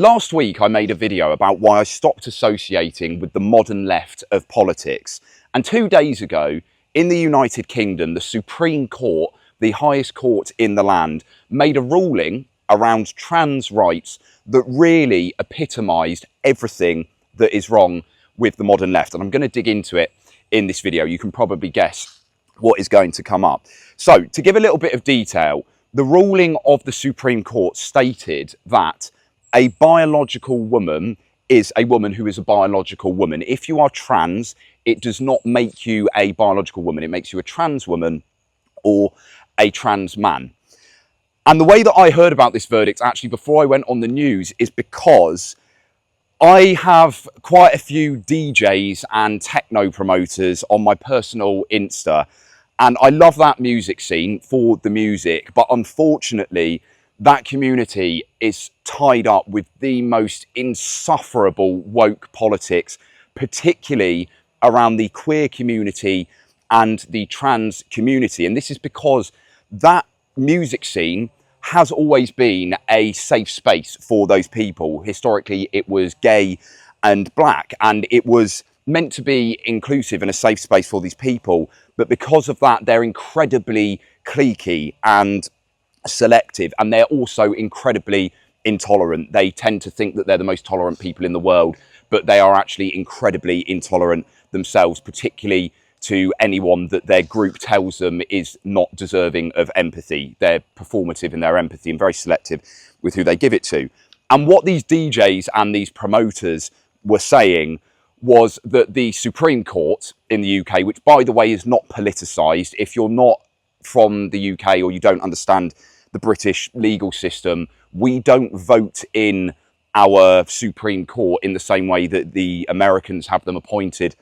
Last week I made a video about why I stopped associating with the modern left of politics, and 2 days ago in the United Kingdom the Supreme Court, the highest court in the land, made a ruling around trans rights that really epitomised everything that is wrong with the modern left, and I'm going to dig into it in this video. You can probably guess what is going to come up. So to give a little bit of detail, the ruling of the Supreme Court stated that a biological woman is a woman who is a biological woman. If you are trans, it does not make you a biological woman. It makes you a trans woman or a trans man. And the way that I heard about this verdict actually before I went on the news is because I have quite a few DJs and techno promoters on my personal Insta, and I love that music scene for the music, but unfortunately that community is tied up with the most insufferable woke politics, particularly around the queer community and the trans community. And this is because that music scene has always been a safe space for those people. Historically, it was gay and black, and it was meant to be inclusive and a safe space for these people. But because of that, they're incredibly cliquey and selective, and they're also incredibly intolerant. They tend to think that they're the most tolerant people in the world, but they are actually incredibly intolerant themselves, particularly to anyone that their group tells them is not deserving of empathy. They're performative in their empathy and very selective with who they give it to. And what these DJs and these promoters were saying was that the Supreme Court in the UK, which by the way is not politicised, if you're not from the UK or you don't understand the British legal system, we don't vote in our Supreme Court in the same way that the Americans have them appointed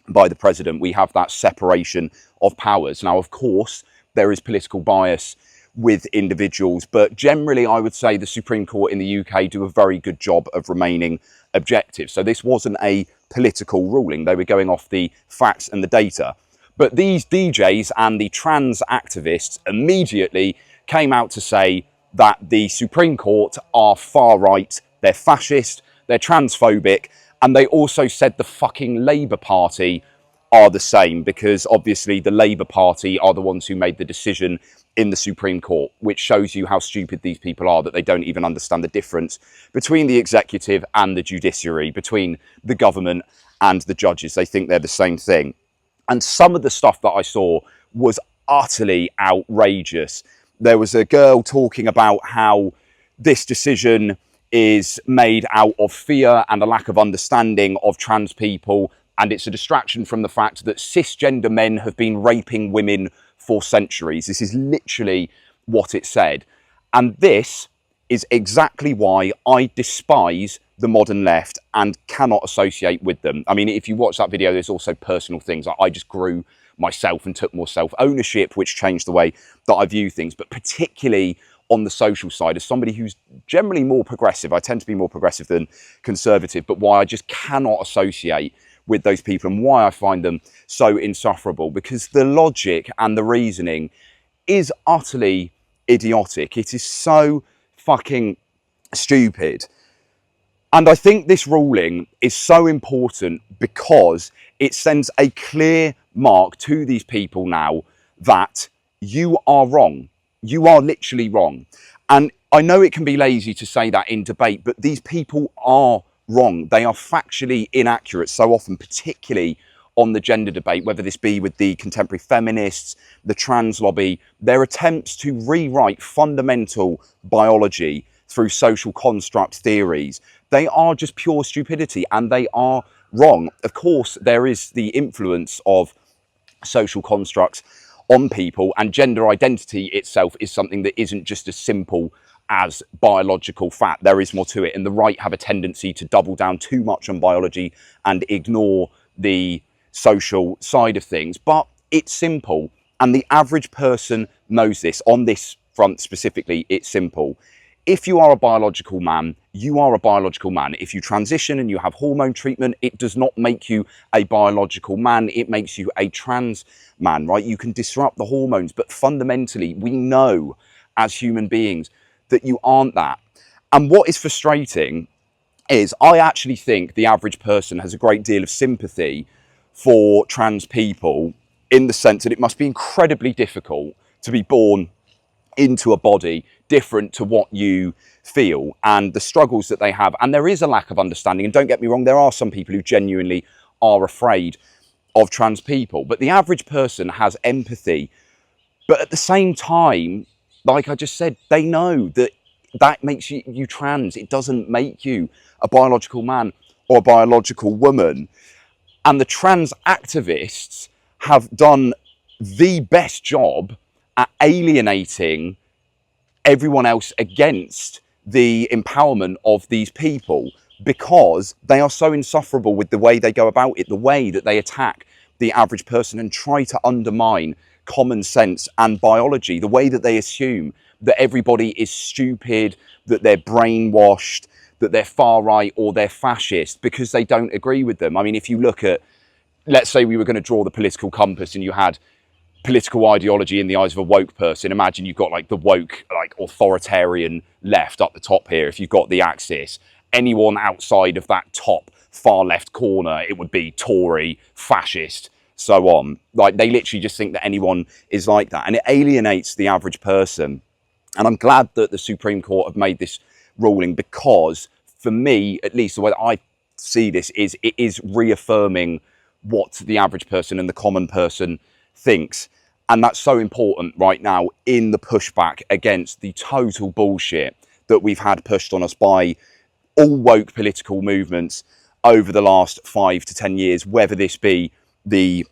by the president. We have that separation of powers. Now, of course, there is political bias with individuals, but generally I would say the Supreme Court in the UK do a very good job of remaining objective. So this wasn't a political ruling. They were going off the facts and the data. But these DJs and the trans activists immediately came out to say that the Supreme Court are far right, they're fascist, they're transphobic, and they also said the fucking Labour Party are the same, because obviously the Labour Party are the ones who made the decision in the Supreme Court, which shows you how stupid these people are, that they don't even understand the difference between the executive and the judiciary, between the government and the judges. They think they're the same thing. And some of the stuff that I saw was utterly outrageous. There was a girl talking about how this decision is made out of fear and a lack of understanding of trans people, and it's a distraction from the fact that cisgender men have been raping women for centuries. This is literally what it said. And this is exactly why I despise the modern left and cannot associate with them. I mean, if you watch that video, there's also personal things. I just grew myself and took more self-ownership, which changed the way that I view things. But particularly on the social side, as somebody who's generally more progressive, I tend to be more progressive than conservative, but why I just cannot associate with those people and why I find them so insufferable, because the logic and the reasoning is utterly idiotic. It is so fucking stupid. And I think this ruling is so important because it sends a clear mark to these people now that you are wrong. You are literally wrong. And I know it can be lazy to say that in debate, but these people are wrong. They are factually inaccurate so often, particularly on the gender debate, whether this be with the contemporary feminists, the trans lobby, their attempts to rewrite fundamental biology through social construct theories. They are just pure stupidity and they are wrong. Of course, there is the influence of social constructs on people, and gender identity itself is something that isn't just as simple as biological fact. There is more to it, and the right have a tendency to double down too much on biology and ignore the social side of things. But it's simple, and the average person knows this. On this front specifically, it's simple. If you are a biological man, you are a biological man. If you transition and you have hormone treatment, it does not make you a biological man. It makes you a trans man, right? You can disrupt the hormones, but fundamentally, we know as human beings that you aren't that. And what is frustrating is I actually think the average person has a great deal of sympathy for trans people, in the sense that it must be incredibly difficult to be born into a body different to what you feel, and the struggles that they have. And there is a lack of understanding, and don't get me wrong, there are some people who genuinely are afraid of trans people, but the average person has empathy. But at the same time, like I just said, they know that that makes you trans. It doesn't make you a biological man or a biological woman. And the trans activists have done the best job at alienating everyone else against the empowerment of these people, because they are so insufferable with the way they go about it, the way that they attack the average person and try to undermine common sense and biology, the way that they assume that everybody is stupid, that they're brainwashed, that they're far right or they're fascist because they don't agree with them. I mean, if you look at, let's say we were going to draw the political compass and you had political ideology in the eyes of a woke person. Imagine you've got like the woke, like authoritarian left up the top here. If you've got the axis, anyone outside of that top far left corner, it would be Tory, fascist, so on. Like, they literally just think that anyone is like that, and it alienates the average person. And I'm glad that the Supreme Court have made this ruling, because for me, at least, the way that I see this is it is reaffirming what the average person and the common person thinks. And that's so important right now in the pushback against the total bullshit that we've had pushed on us by all woke political movements over the last 5 to 10 years, whether this be the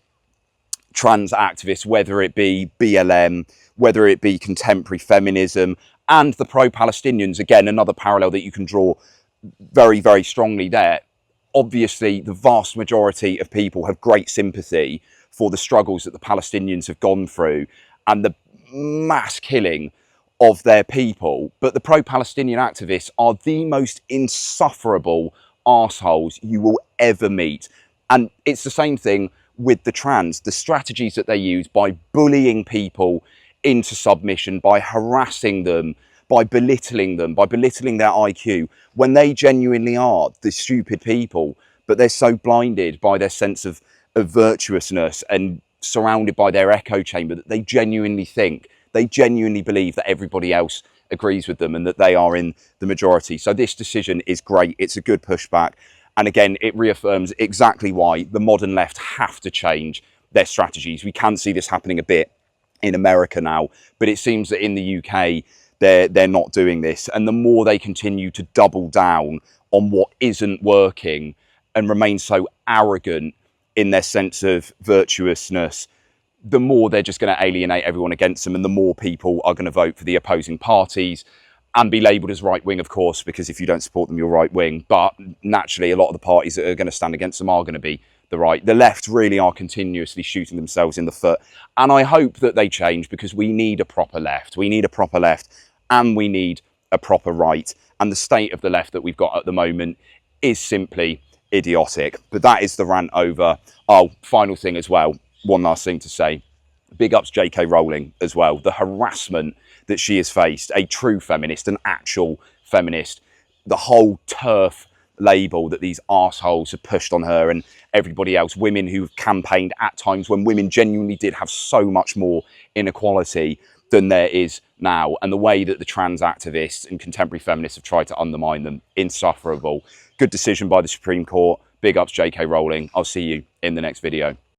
trans activists, whether it be BLM, whether it be contemporary feminism, and the pro-Palestinians. Again, another parallel that you can draw very, very strongly there. Obviously, the vast majority of people have great sympathy for the struggles that the Palestinians have gone through and the mass killing of their people. But the pro-Palestinian activists are the most insufferable arseholes you will ever meet. And it's the same thing with the trans. The strategies that they use by bullying people into submission, by harassing them, by belittling them, by belittling their IQ, when they genuinely are the stupid people, but they're so blinded by their sense of virtuousness and surrounded by their echo chamber that they genuinely think, they genuinely believe that everybody else agrees with them and that they are in the majority. So this decision is great. It's a good pushback. And again, it reaffirms exactly why the modern left have to change their strategies. We can see this happening a bit in America now, but it seems that in the UK, they're not doing this. And the more they continue to double down on what isn't working and remain so arrogant in their sense of virtuousness, the more they're just going to alienate everyone against them, and the more people are going to vote for the opposing parties and be labelled as right-wing, of course, because if you don't support them, you're right-wing. But naturally, a lot of the parties that are going to stand against them are going to be the right. The left really are continuously shooting themselves in the foot. And I hope that they change, because we need a proper left. We need a proper left and we need a proper right. And the state of the left that we've got at the moment is simply idiotic. But that is the rant over. Oh, final thing as well. One last thing to say. Big ups J.K. Rowling as well. The harassment that she has faced, a true feminist, an actual feminist, the whole TERF label that these arseholes have pushed on her and everybody else, women who've campaigned at times when women genuinely did have so much more inequality than there is now, and the way that the trans activists and contemporary feminists have tried to undermine them, insufferable. Good decision by the Supreme Court. Big ups J.K. Rowling. I'll see you in the next video.